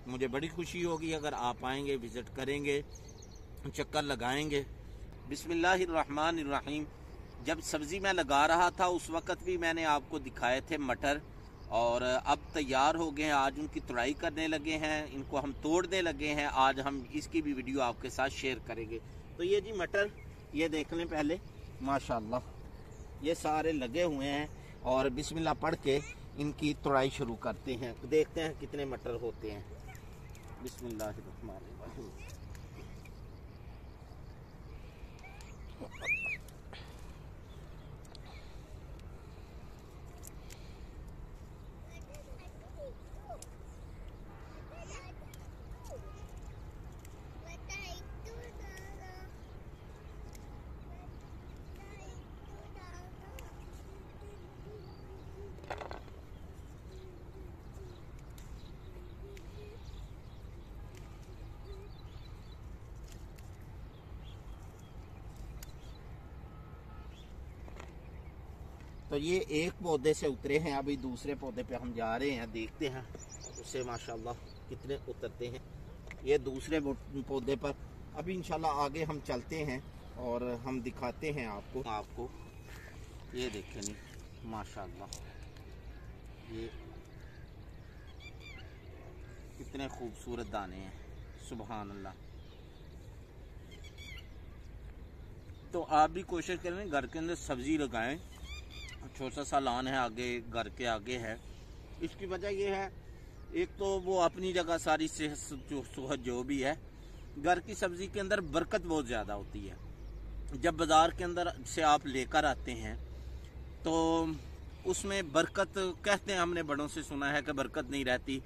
मुझे बड़ी खुशी होगी अगर आप आएंगे, विज़िट करेंगे, चक्कर लगाएंगे। बिस्मिल्लाहिर्रहमानिर्रहीम। जब सब्ज़ी मैं लगा रहा था उस वक़्त भी मैंने आपको दिखाए थे मटर, और अब तैयार हो गए हैं। आज उनकी तुड़ाई करने लगे हैं, इनको हम तोड़ने लगे हैं। आज हम इसकी भी वीडियो आपके साथ शेयर करेंगे। तो ये जी मटर, ये देख लें पहले, माशाल्लाह ये सारे लगे हुए हैं। और बिस्मिल्लाह पढ़ के इनकी तुड़ाई शुरू करते हैं। देखते हैं कितने मटर होते हैं। बिस्मिल्लाहिर्रहमानिर्रहीम। तो ये एक पौधे से उतरे हैं, अभी दूसरे पौधे पे हम जा रहे हैं, देखते हैं उससे माशाल्लाह कितने उतरते हैं। ये दूसरे पौधे पर अभी इंशाल्लाह आगे हम चलते हैं और हम दिखाते हैं आपको। ये देखें नहीं माशाल्लाह, ये कितने खूबसूरत दाने हैं, सुभान अल्लाह। तो आप भी कोशिश करें घर के अंदर सब्जी लगाएं। छोटा सा लॉन है आगे, घर के आगे है। इसकी वजह यह है, एक तो वो अपनी जगह सारी सेहत जो भी है, घर की सब्जी के अंदर बरकत बहुत ज़्यादा होती है। जब बाज़ार के अंदर से आप लेकर आते हैं तो उसमें बरकत, कहते हैं, हमने बड़ों से सुना है कि बरकत नहीं रहती,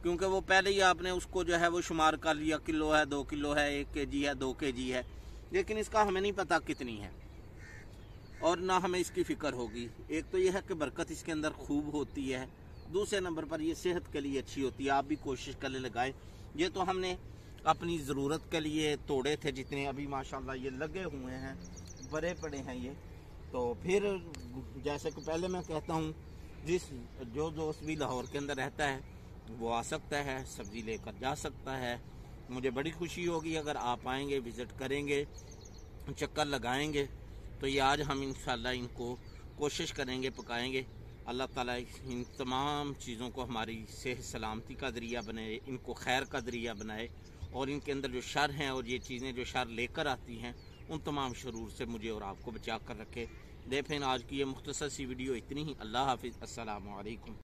क्योंकि वो पहले ही आपने उसको जो है वो शुमार कर लिया, किलो है, 2 किलो है, 1 केजी है, 2 केजी है, लेकिन इसका हमें नहीं पता कितनी है और ना हमें इसकी फ़िक्र होगी। एक तो यह है कि बरकत इसके अंदर खूब होती है, दूसरे नंबर पर यह सेहत के लिए अच्छी होती है। आप भी कोशिश करने लगाएं। ये तो हमने अपनी ज़रूरत के लिए तोड़े थे, जितने अभी माशाल्लाह ये लगे हुए हैं, बड़े पड़े हैं ये। तो फिर जैसे कि पहले मैं कहता हूँ, जो दोस्त भी लाहौर के अंदर रहता है वो आ सकता है, सब्ज़ी लेकर जा सकता है। मुझे बड़ी खुशी होगी अगर आप आएंगे, विज़िट करेंगे, चक्कर लगाएंगे। तो ये आज हम इंशाल्लाह इनको कोशिश करेंगे, पकाएंगे। अल्लाह ताला इन तमाम चीज़ों को हमारी सेहत सलामती का ज़रिया बनाए, इनको खैर का ज़रिया बनाए, और इनके अंदर जो शर हैं और ये चीज़ें जो शर लेकर आती हैं उन तमाम शरूर से मुझे और आपको बचा कर रखे। देखें आज की ये मुख्तसर सी वीडियो इतनी ही। अल्लाह हाफिज़, अस्सलामु अलैकुम।